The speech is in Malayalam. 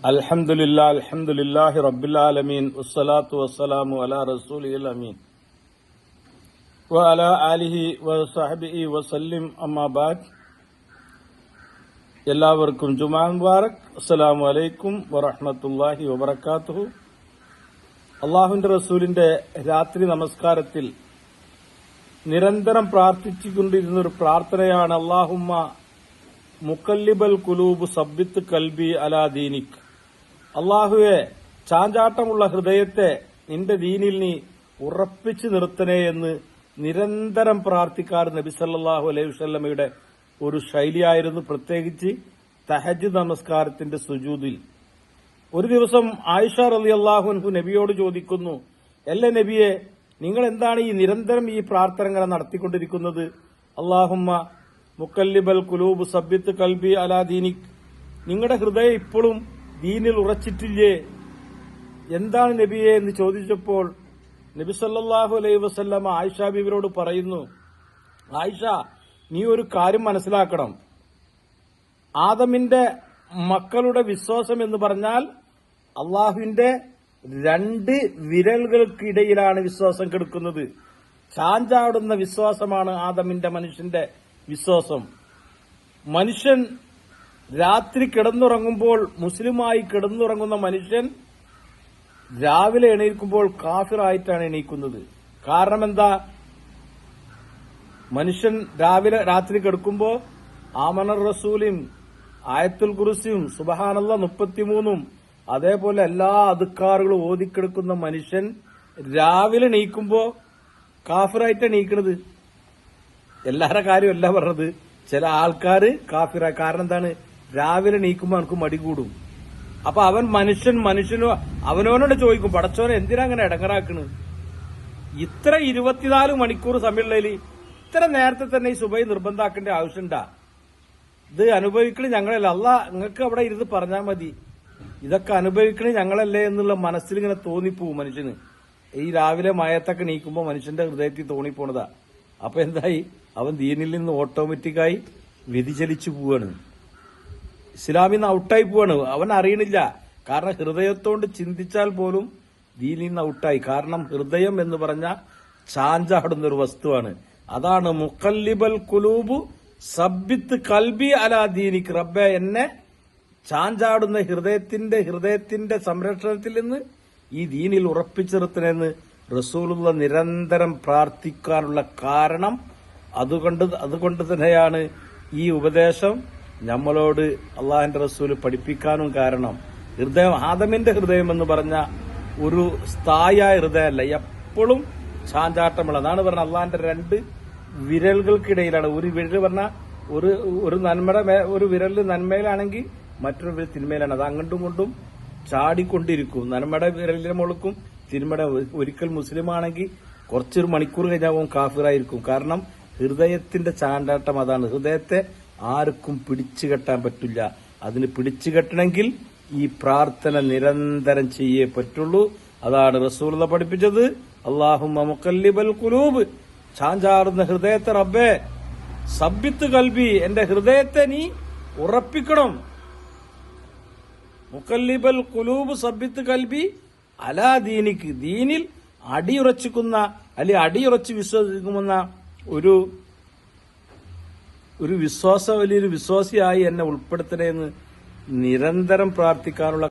അൽഹംദുലില്ലാഹി റബ്ബിൽ ആലമീൻ വസ്സലാത്തു വസ്സലാമു അലാ റസൂലിൽ അമീൻ വഅലാ ആലിഹി വസഹ്ബിഹി വസല്ലിം അമ്മാ ബഅദ്. എല്ലാവർക്കും ജുമാ മുബാറക്. അസ്സലാമു അലൈക്കും വറഹ്മത്തുള്ളാഹി വബറകാതുഹു. അല്ലാഹുവിന്റെ റസൂലിന്റെ രാത്രി നമസ്കാരത്തിൽ നിരന്തരം പ്രാർത്ഥിച്ചുകൊണ്ടിരുന്ന ഒരു പ്രാർത്ഥനയാണ് അല്ലാഹുമ്മ മുഖല്ലിബൽ ഖുലൂബ് സബ്ബിത്ത് ഖൽബി അലാ ദീനിക്. അല്ലാഹുവേ, ചാഞ്ചാട്ടമുള്ള ഹൃദയത്തെ നിന്റെ ദീനിൽ നീ ഉറപ്പിച്ചു നിർത്തണേ എന്ന് നിരന്തരം പ്രാർത്ഥിക്കാറ് നബി സല്ലല്ലാഹു അലൈഹി വസല്ലമയുടെ ഒരു ശൈലിയായിരുന്നു, പ്രത്യേകിച്ച് തഹജ്ജുദ് നമസ്കാരത്തിന്റെ സുജൂദിൽ. ഒരു ദിവസം ആയിഷ റളിയല്ലാഹു അൻഹു നബിയോട് ചോദിക്കുന്നു, അല്ലേ നബിയെ, നിങ്ങൾ എന്താണ് ഈ നിരന്തരം ഈ പ്രാർത്ഥനകൾ നടത്തിക്കൊണ്ടിരിക്കുന്നത്? അല്ലാഹുമ്മ മുഖല്ലിബൽ ഖുലൂബ് സബ്ബിത്ത് ഖൽബി അലാ ദീനിക്. നിങ്ങളുടെ ഹൃദയം ഇപ്പോഴും ദീനിൽ ഉറച്ചിട്ടില്ലേ? എന്താണ് നബിയെ എന്ന് ചോദിച്ചപ്പോൾ നബി സല്ലല്ലാഹു അലൈഹി വസല്ലമ ആയിഷ ബീവിയോട് പറയുന്നു, ആയിഷ, നീ ഒരു കാര്യം മനസ്സിലാക്കണം. ആദമിന്റെ മക്കളുടെ വിശ്വാസം എന്ന് പറഞ്ഞാൽ അള്ളാഹുവിന്റെ രണ്ട് വിരലുകൾക്കിടയിലാണ് വിശ്വാസം കിടക്കുന്നത്. ചാഞ്ചാടുന്ന വിശ്വാസമാണ് ആദമിന്റെ മനുഷ്യന്റെ വിശ്വാസം. മനുഷ്യൻ രാത്രി കിടന്നുറങ്ങുമ്പോൾ, മുസ്ലിമായി കിടന്നുറങ്ങുന്ന മനുഷ്യൻ രാവിലെ എണീക്കുമ്പോൾ കാഫിറായിട്ടാണ് എണീക്കുന്നത്. കാരണം എന്താ? മനുഷ്യൻ രാത്രി കിടക്കുമ്പോൾ ആമനർ റസൂലും ആയത്തുൽ കുർസിയും സുബ്ഹാനല്ലാഹ് 33 അതേപോലെ എല്ലാ അദ്കാറുകളും ഓതിക്കിടക്കുന്ന മനുഷ്യൻ രാവിലെ എണീക്കുമ്പോൾ കാഫിറായിട്ട് എണീക്കുന്നത്. എല്ലാവരുടെ കാര്യമല്ല പറഞ്ഞത്. ചില ആൾക്കാർ കാഫിറായി. കാരണം എന്താണ്? രാവിലെ എണീക്കുമ്പോൾ അവനക്ക് മടി കൂടും. അപ്പൊ അവൻ മനുഷ്യനോ അവനോനോട് ചോദിക്കും, പടച്ചോനെ എന്തിനാ അങ്ങനെ ഇടങ്ങറാക്കണ്? ഇത്ര 24 മണിക്കൂർ സമയമുള്ളതിൽ ഇത്ര നേരത്തെ തന്നെ ഈ സുബഹി നിർബന്ധാക്കേണ്ട ആവശ്യമുണ്ടാ? ഇത് അനുഭവിക്കണ ഞങ്ങളല്ല. അല്ലാ നിങ്ങൾക്ക് അവിടെ ഇരുന്ന് പറഞ്ഞാൽ മതി, ഇതൊക്കെ അനുഭവിക്കണ ഞങ്ങളല്ലേ എന്നുള്ള മനസ്സിൽ ഇങ്ങനെ തോന്നിപ്പോവും മനുഷ്യന്. ഈ രാവിലെ മയത്തൊക്കെ നീക്കുമ്പോൾ മനുഷ്യന്റെ ഹൃദയത്തിൽ തോന്നിപ്പോണതാ. അപ്പൊ എന്തായി? അവൻ ദീനിൽ നിന്ന് ഓട്ടോമാറ്റിക്കായി വ്യതിചലിച്ചു പോവാണ്, ഇസ്ലാമിൽ നിന്ന് ഔട്ടായി പോവാണ്. അവൻ അറിയണില്ല. കാരണം ഹൃദയത്തോണ്ട് ചിന്തിച്ചാൽ പോലും ദീനിൽ നിന്ന് ഔട്ടായി. കാരണം ഹൃദയം എന്ന് പറഞ്ഞ ചാഞ്ചാടുന്ന ഒരു വസ്തുവാണ്. അതാണ് മുഖല്ലിബൽ ഖുലൂബ് സബ്ബിത്ത് ഖൽബി അലാ ദീനിക്. റബ്ബേ, എന്നെ ചാഞ്ചാടുന്ന ഹൃദയത്തിന്റെ സംരക്ഷണത്തിൽ നിന്ന് ഈ ദീനിൽ ഉറപ്പിച്ചിരുത്തണെന്ന് റസൂലുള്ള നിരന്തരം പ്രാർത്ഥിക്കാനുള്ള കാരണം അതുകൊണ്ട് തന്നെയാണ് ഈ ഉപദേശം നമ്മളോട് അള്ളാഹിന്റെ റസൂല് പഠിപ്പിക്കാനും കാരണം. ഹൃദയം, ആദമിന്റെ ഹൃദയം എന്ന് പറഞ്ഞ ഒരു സ്ഥായിയായ ഹൃദയമല്ല, എപ്പോഴും ചാഞ്ചാട്ടമുള്ള. അതാണ് പറഞ്ഞ അള്ളാഹിന്റെ രണ്ട് വിരലുകൾക്കിടയിലാണ്. ഒരു വിരൽ പറഞ്ഞ ഒരു വിരല് നന്മയിലാണെങ്കിൽ മറ്റൊരു വിരൽ തിന്മയിലാണ്. അത് അങ്ങോട്ടും കൊണ്ടും ചാടിക്കൊണ്ടിരിക്കും. നന്മയുടെ വിരലിന്റെ മുളക്കും തിന്മയുടെ. ഒരിക്കൽ മുസ്ലിം ആണെങ്കിൽ കുറച്ചൊരു മണിക്കൂർ കഴിഞ്ഞാൽ കാഫിറായിരിക്കും. കാരണം ഹൃദയത്തിന്റെ ചാണ്ടാട്ടം അതാണ്. ഹൃദയത്തെ ആർക്കും പിടിച്ചു കെട്ടാൻ പറ്റില്ല. അതിന് പിടിച്ചു കെട്ടണമെങ്കിൽ ഈ പ്രാർത്ഥന നിരന്തരം ചെയ്യേ പറ്റുള്ളൂ. അതാണ് റസൂലുള്ളാഹി പഠിപ്പിച്ചത്. അല്ലാഹുമ്മ മുഖല്ലിബൽ ഖുലൂബ്, ചാഞ്ചാടുന്ന ഹൃദയത്തെ റബ്ബേ സബ്ബിത്ത് ഖൽബി, എന്റെ ഹൃദയത്തെ നീ ഉറപ്പിക്കണം. മുഖല്ലിബൽ ഖുലൂബ് സബ്ബിത്ത് ഖൽബി അലാ ദീനിക്. ദീനിൽ അടിയുറച്ചിക്കുന്ന അല്ലെങ്കിൽ അടിയുറച്ച് വിശ്വസിക്കുന്ന വലിയൊരു വിശ്വാസിയായി എന്നെ ഉൾപ്പെടുത്തണേ എന്ന് നിരന്തരം പ്രാർത്ഥിക്കാനുള്ള